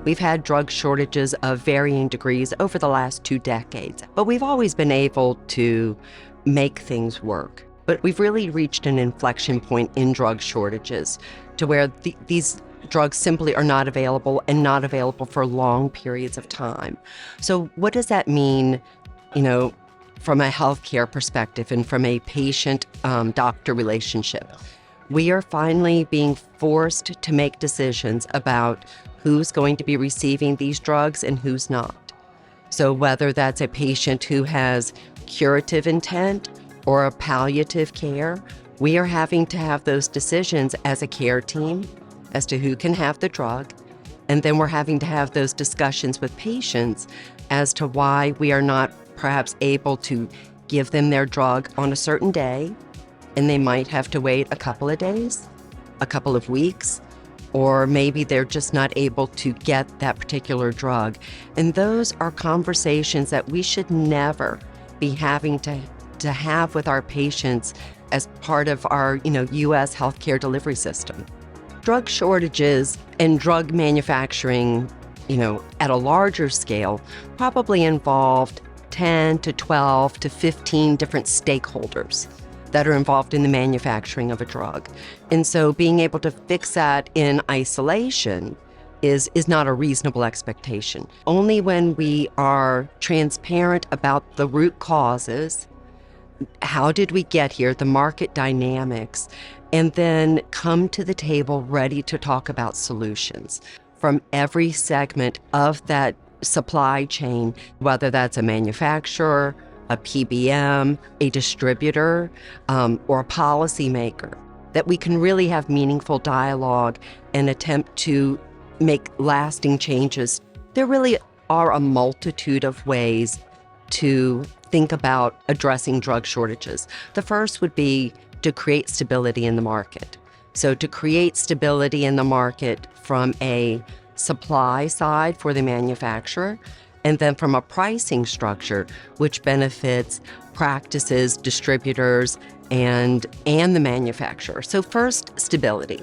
We've had drug shortages of varying degrees over the last 2 decades, but we've always been able to make things work. But we've really reached an inflection point in drug shortages to where these drugs simply are not available and not available for long periods of time. So what does that mean, from a healthcare perspective and from a patient-doctor relationship? We are finally being forced to make decisions about who's going to be receiving these drugs and who's not. So whether that's a patient who has curative intent or a palliative care, we are having to have those decisions as a care team as to who can have the drug. And then we're having to have those discussions with patients as to why we are not perhaps able to give them their drug on a certain day, and they might have to wait a couple of days, a couple of weeks, or maybe they're just not able to get that particular drug. And those are conversations that we should never be having to have with our patients as part of our, U.S. healthcare delivery system. Drug shortages and drug manufacturing, at a larger scale, probably involved 10 to 12 to 15 different stakeholders that are involved in the manufacturing of a drug. And so being able to fix that in isolation is not a reasonable expectation. Only when we are transparent about the root causes, how did we get here, the market dynamics, and then come to the table ready to talk about solutions from every segment of that supply chain, whether that's a manufacturer, a PBM, a distributor, or a policymaker, that we can really have meaningful dialogue and attempt to make lasting changes. There really are a multitude of ways to think about addressing drug shortages. The first would be to create stability in the market. So to create stability in the market from a supply side for the manufacturer, and then from a pricing structure, which benefits practices, distributors, and the manufacturer. So first, stability.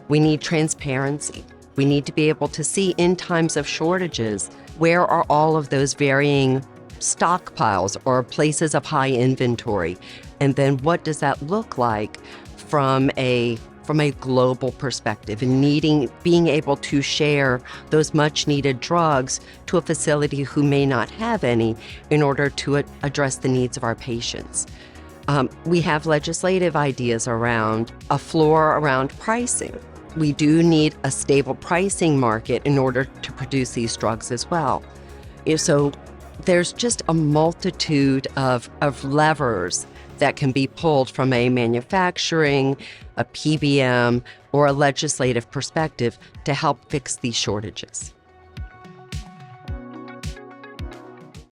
We need transparency. We need to be able to see in times of shortages, where are all of those varying stockpiles or places of high inventory? And then what does that look like from a global perspective, and being able to share those much needed drugs to a facility who may not have any in order to address the needs of our patients. We have legislative ideas around a floor around pricing. We do need a stable pricing market in order to produce these drugs as well. So there's just a multitude of levers that can be pulled from a manufacturing, a PBM, or a legislative perspective to help fix these shortages.